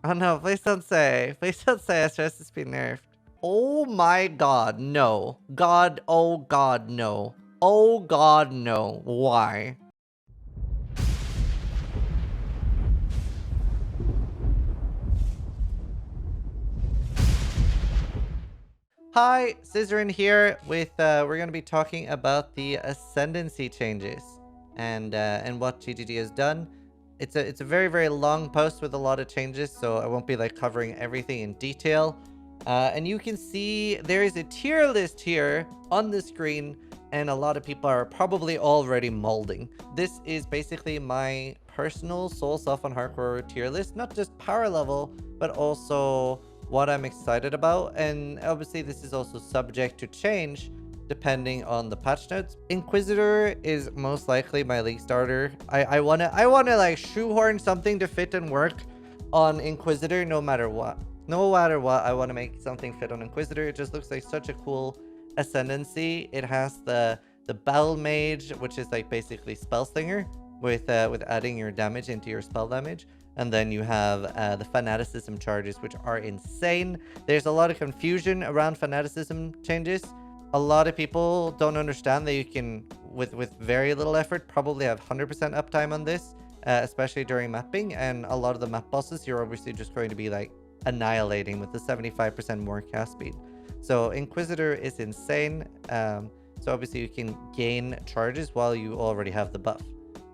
Oh no, please don't say. Please don't say Ascendancy is being nerfed. Oh my god, no. God, oh god, no. Oh god, no. Why? Hi, Zizaran here with, we're going to be talking about the Ascendancy changes and what GGG has done. It's a very, very long post with a lot of changes, so I won't be like covering everything in detail. And you can see there is a tier list here on the screen, and a lot of people are probably already molding. This is basically my personal Soul Self on Hardcore tier list, not just power level, but also what I'm excited about. And obviously this is also subject to change depending on the patch notes. Inquisitor is most likely my league starter. I wanna like shoehorn something to fit and work on Inquisitor no matter what. No matter what, I want to make something fit on Inquisitor. It just looks like such a cool Ascendancy. It has the Battle Mage, which is like basically Spell Slinger with adding your damage into your spell damage. And then you have the Fanaticism charges, which are insane. There's a lot of confusion around Fanaticism changes. A lot of people don't understand that you can, with very little effort, probably have 100% uptime on this, especially during mapping. And a lot of the map bosses, you're obviously just going to be like annihilating with the 75% more cast speed. So Inquisitor is insane. So obviously you can gain charges while you already have the buff.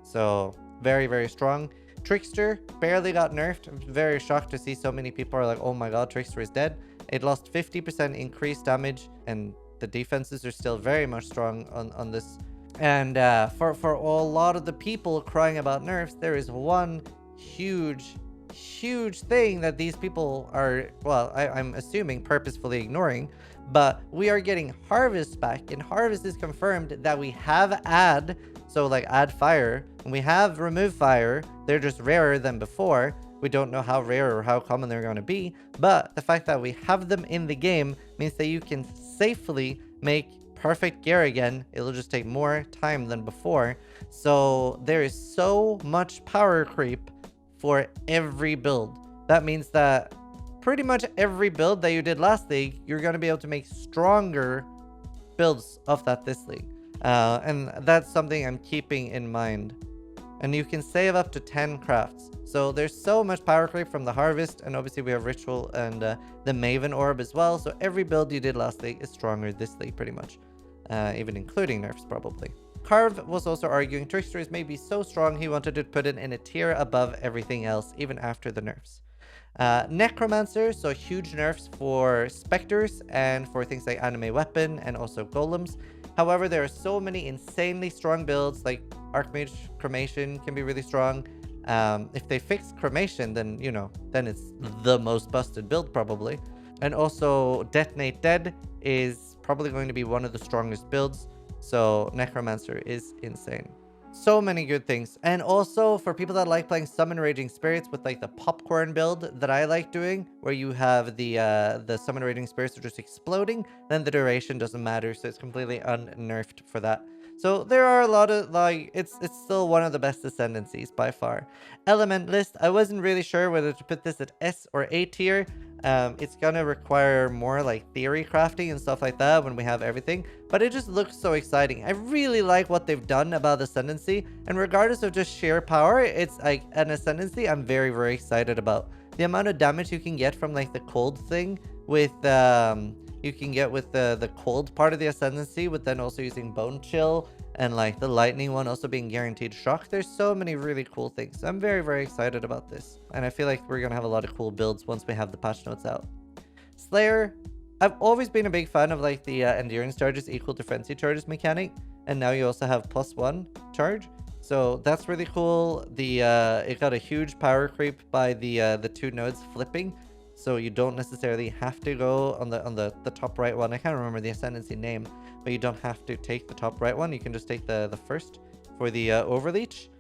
So very, very strong. Trickster barely got nerfed. I'm very shocked to see so many people are like, oh my god, Trickster is dead. It lost 50% increased damage, and the defenses are still very much strong on this. And for a lot of the people crying about nerfs, there is one huge thing that these people are, well, I'm assuming purposefully ignoring. But we are getting Harvest back, and Harvest is confirmed that we have add, so like add fire, and we have remove fire. They're just rarer than before. We don't know how rare or how common they're going to be, but the fact that we have them in the game means that you can safely make perfect gear again. It'll just take more time than before. So there is so much power creep for every build. That means that pretty much every build that you did last league, you're going to be able to make stronger builds of that this league. And that's something I'm keeping in mind. And you can save up to 10 crafts. So there's so much power creep from the Harvest, and obviously we have Ritual and the Maven Orb as well. So every build you did last league is stronger this league pretty much, even including nerfs probably. Carve was also arguing Trickster is maybe so strong he wanted to put it in a tier above everything else, even after the nerfs. Necromancer, so huge nerfs for Spectres and for things like Anime Weapon and also Golems. However, there are so many insanely strong builds, like Archmage Cremation can be really strong. If they fix Cremation, then, you know, then it's the most busted build probably. And also Detonate Dead is probably going to be one of the strongest builds. So Necromancer is insane. So many good things. And also for people that like playing Summon Raging Spirits with like the popcorn build that I like doing, where you have the Summon Raging Spirits are just exploding, then the duration doesn't matter, so it's completely unnerfed for that. So there are a lot of like, it's still one of the best Ascendancies by far. Elementalist, I wasn't really sure whether to put this at S or A tier. It's gonna require more like theory crafting and stuff like that when we have everything, but it just looks so exciting. I really like what they've done about Ascendancy, and regardless of just sheer power, it's like an Ascendancy I'm very, very excited about. The amount of damage you can get from like the cold thing with you can get with the cold part of the Ascendancy, with then also using Bone Chill, and like the lightning one also being guaranteed shock. There's so many really cool things. I'm very, very excited about this, and I feel like we're gonna have a lot of cool builds once we have the patch notes out. Slayer, I've always been a big fan of like the endurance charges equal to frenzy charges mechanic, and now you also have +1 charge, so that's really cool. The it got a huge power creep by the two nodes flipping, so you don't necessarily have to go on the top right one. I can't remember the Ascendancy name, but you don't have to take the top right one. You can just take the first for the overleech.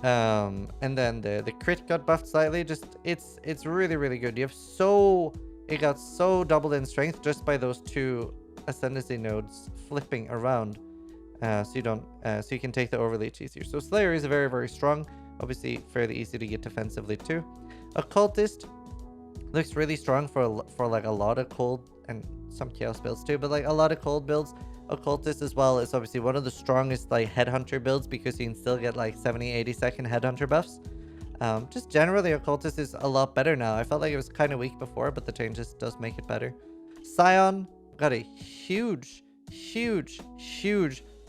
And then the crit got buffed slightly. Just it's really, really good. You have it got so doubled in strength just by those two Ascendancy nodes flipping around. So you can take the overleech easier. So Slayer is very, very strong. Obviously fairly easy to get defensively too. Occultist looks really strong for like a lot of cold and some chaos builds too, but like a lot of cold builds. Occultist as well is obviously one of the strongest like headhunter builds because you can still get like 70-80 second headhunter buffs. Just generally Occultist is a lot better now. I felt like it was kind of weak before, but the changes does make it better. Scion got a huge,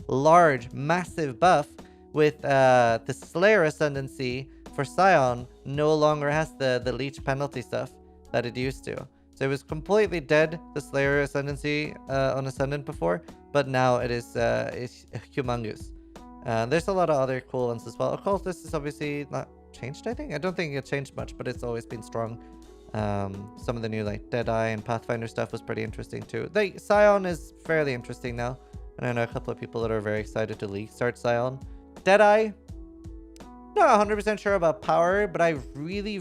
large, massive buff with the Slayer Ascendancy for Scion no longer has the leech penalty stuff that it used to. So it was completely dead, the Slayer Ascendancy on Ascendant before, but now it is humongous. There's a lot of other cool ones as well. Occultist is obviously not changed, I think. I don't think it changed much, but it's always been strong. Some of the new like Deadeye and Pathfinder stuff was pretty interesting too. Like Scion is fairly interesting now, and I know a couple of people that are very excited to league start Scion. Deadeye, not 100% sure about power, but I really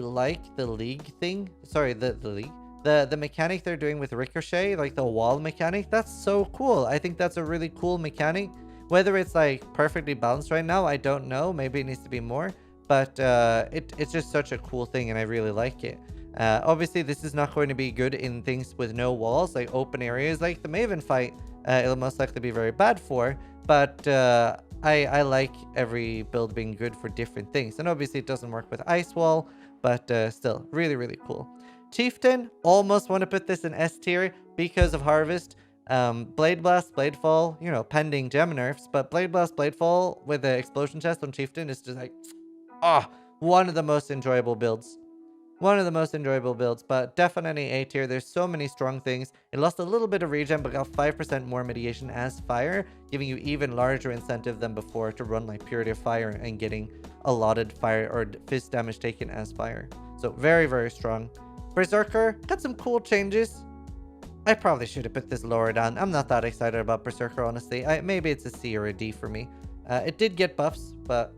like the league thing. Sorry, the league. The mechanic they're doing with Ricochet, like the wall mechanic, that's so cool. I think that's a really cool mechanic. Whether it's like perfectly balanced right now, I don't know. Maybe it needs to be more, but it's just such a cool thing, and I really like it. Obviously, this is not going to be good in things with no walls, like open areas, like the Maven fight. It'll most likely be very bad for, but I like every build being good for different things. And obviously, it doesn't work with Ice Wall, but still, really cool. Chieftain, almost want to put this in S tier because of Harvest. Blade Blast, Bladefall, you know, pending gem nerfs, but Blade Blast, Bladefall with the explosion chest on Chieftain is just like, one of the most enjoyable builds. One of the most enjoyable builds, but definitely A tier. There's so many strong things. It lost a little bit of regen, but got 5% more mediation as fire, giving you even larger incentive than before to run like Purity of Fire and getting allotted fire or fist damage taken as fire. So very strong. Berserker got some cool changes. I probably should have put this lower down. I'm not that excited about Berserker, honestly. Maybe it's a C or a D for me. It did get buffs, but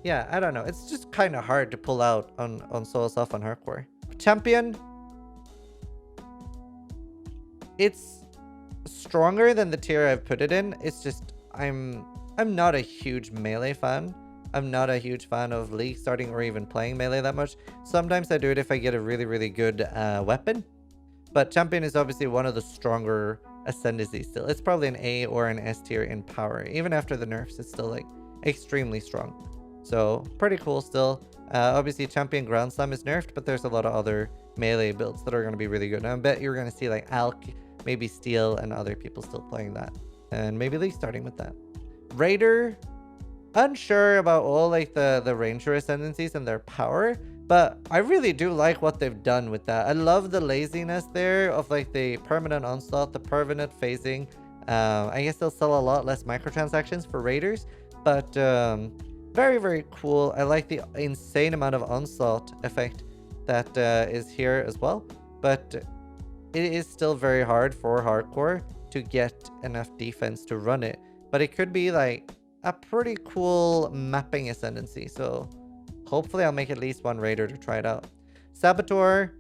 yeah, I don't know. It's just kind of hard to pull out on solo self on hardcore. Champion, it's stronger than the tier I've put it in. It's just I'm not a huge melee fan. I'm not a huge fan of league starting or even playing melee that much. Sometimes I do it if I get a really good weapon. But Champion is obviously one of the stronger Ascendancy still. It's probably an A or an S tier in power. Even after the nerfs, it's still like extremely strong. So pretty cool still. Obviously Champion Ground Slam is nerfed, but there's a lot of other melee builds that are going to be really good. And I bet you're going to see like Alk, maybe Steel, and other people still playing that. And maybe League starting with that. Raider, unsure about all like the Ranger Ascendancies and their power, but I really do like what they've done with that. I love the laziness there of like the permanent onslaught, the permanent phasing. I guess they'll sell a lot less microtransactions for Raiders, but very cool. I like the insane amount of onslaught effect that is here as well, but it is still very hard for hardcore to get enough defense to run it. But it could be like a pretty cool mapping Ascendancy, so hopefully I'll make at least one Raider to try it out. Saboteur,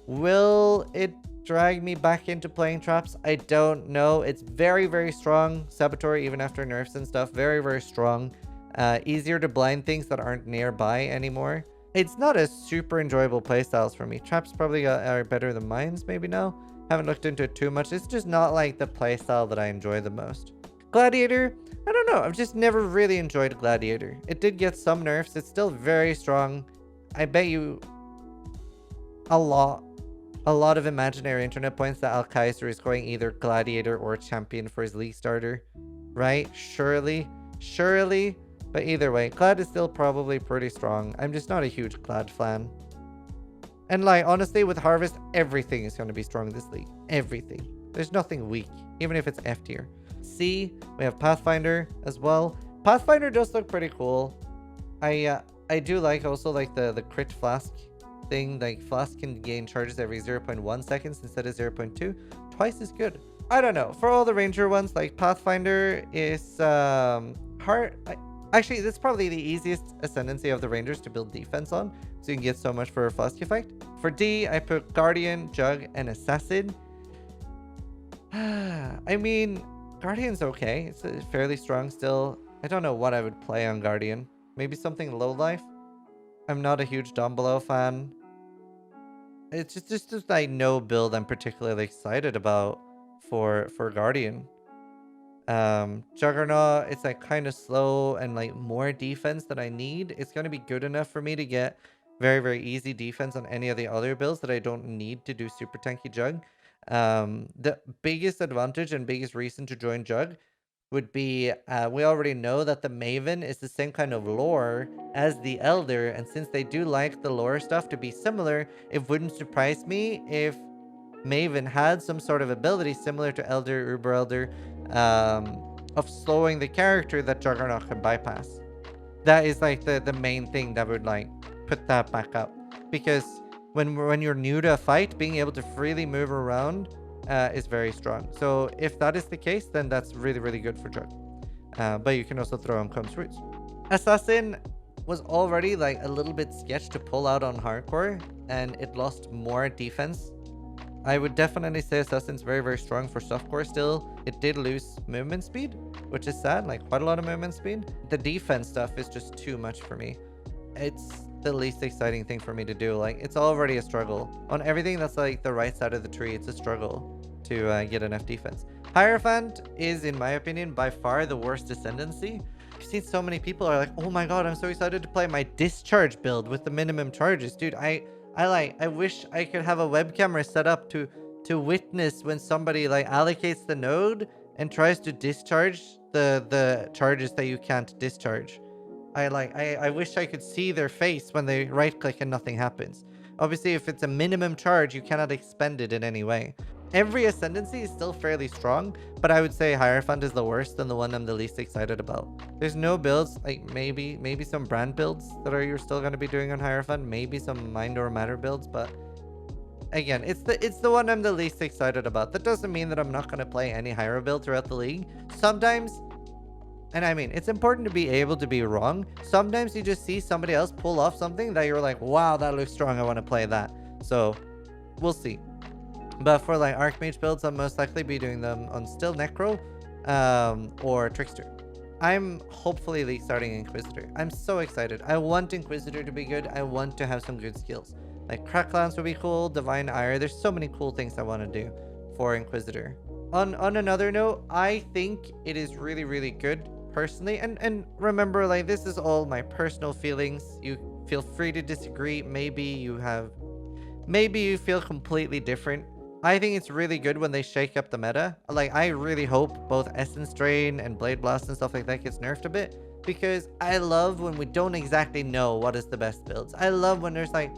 will it drag me back into playing traps? I don't know. It's very strong. Saboteur, even after nerfs and stuff, very strong. Easier to blind things that aren't nearby anymore. It's not a super enjoyable playstyles for me. Traps probably are better than mines maybe now. Haven't looked into it too much. It's just not like the playstyle that I enjoy the most. Gladiator, I don't know. I've just never really enjoyed Gladiator. It did get some nerfs. It's still very strong. I bet you a lot of imaginary internet points that Alkaiser is going either Gladiator or Champion for his League starter. Right? Surely. But either way, Glad is still probably pretty strong. I'm just not a huge Glad fan. And like, honestly, with Harvest, everything is going to be strong in this league. Everything. There's nothing weak, even if it's F tier. C, we have Pathfinder as well. Pathfinder does look pretty cool. I do like also like the crit flask thing. Like flask can gain charges every 0.1 seconds instead of 0.2. Twice as good. I don't know. For all the ranger ones, like Pathfinder is hard. Actually, this is probably the easiest Ascendancy of the Rangers to build defense on, so you can get so much for a flask effect. For D, I put Guardian, Jug, and Assassin. I mean, Guardian's okay. It's fairly strong still. I don't know what I would play on Guardian. Maybe something low life. I'm not a huge Down fan. It's just like no build I'm particularly excited about for Guardian. Juggernaut, it's like kind of slow and like more defense than I need. It's going to be good enough for me to get very, very easy defense on any of the other builds that I don't need to do super tanky Jug. The biggest advantage and biggest reason to join Jug would be we already know that the Maven is the same kind of lore as the Elder, and since they do like the lore stuff to be similar, it wouldn't surprise me if Maven had some sort of ability similar to Elder, Uber Elder, of slowing the character that Juggernaut can bypass. That is like the main thing that would like put that back up. Because when you're new to a fight, being able to freely move around is very strong. So if that is the case, then that's really, really good for Jug. But you can also throw on Combs Roots. Assassin was already like a little bit sketched to pull out on hardcore, and it lost more defense. I would definitely say Assassin's very, very strong for softcore still. It did lose movement speed, which is sad, like quite a lot of movement speed. The defense stuff is just too much for me. It's the least exciting thing for me to do. Like, it's already a struggle. On everything that's like the right side of the tree, it's a struggle to get enough defense. Hierophant is, in my opinion, by far the worst Ascendancy. I've seen so many people are like, oh my god, I'm so excited to play my discharge build with the minimum charges. Dude, I wish I could have a web camera set up to witness when somebody like allocates the node and tries to discharge the charges that you can't discharge. I wish I could see their face when they right click and nothing happens. Obviously, if it's a minimum charge, you cannot expend it in any way. Every Ascendancy is still fairly strong, but I would say Hierophant is the worst and the one I'm the least excited about. There's no builds, like maybe some brand builds that you're still going to be doing on Hierophant, maybe some Mind or Matter builds, but again, it's the one I'm the least excited about. That doesn't mean that I'm not going to play any Hyro build throughout the league. Sometimes, and I mean, it's important to be able to be wrong. Sometimes you just see somebody else pull off something that you're like, wow, that looks strong, I want to play that. So, we'll see. But for like Archmage builds, I'll most likely be doing them on still Necro or Trickster. I'm hopefully league starting Inquisitor. I'm so excited. I want Inquisitor to be good. I want to have some good skills. Like Crack Lance would be cool, Divine Ire. There's so many cool things I want to do for Inquisitor. On another note, I think it is really, really good personally. And remember, like, this is all my personal feelings. You feel free to disagree. Maybe you feel completely different. I think it's really good when they shake up the meta. Like, I really hope both Essence Drain and Blade Blast and stuff like that gets nerfed a bit, because I love when we don't exactly know what is the best builds. I love when there's like,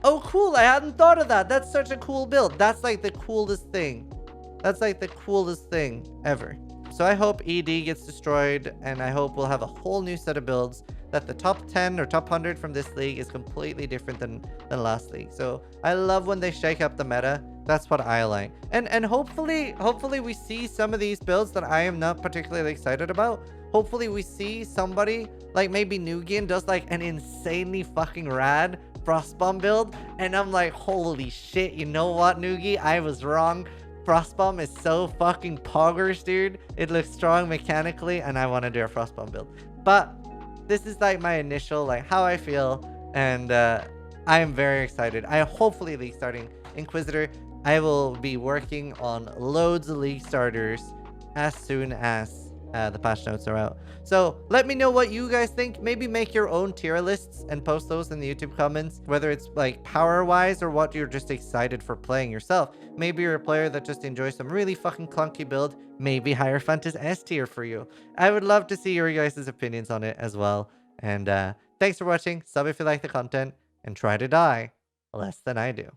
oh cool, I hadn't thought of that. That's such a cool build. That's like the coolest thing. That's like the coolest thing ever. So I hope ED gets destroyed, and I hope we'll have a whole new set of builds, that the top 10 or top 100 from this league is completely different than last league. So I love when they shake up the meta. That's what I like. And hopefully we see some of these builds that I am not particularly excited about. Hopefully we see somebody like maybe Nugian does like an insanely fucking rad Frostbomb build, and I'm like, holy shit, you know what, Nugi? I was wrong. Frostbomb is so fucking poggers, dude. It looks strong mechanically, and I want to do a Frostbomb build. But this is like my initial, like, how I feel, and I am very excited. I hopefully league starting Inquisitor. I will be working on loads of league starters as soon as the patch notes are out. So let me know what you guys think. Maybe make your own tier lists and post those in the YouTube comments, whether it's like power wise or what you're just excited for playing yourself. Maybe you're a player that just enjoys some really fucking clunky build. Maybe Hierophant is S tier for you. I would love to see your guys' opinions on it as well. And thanks for watching. Sub if you like the content, and try to die less than I do.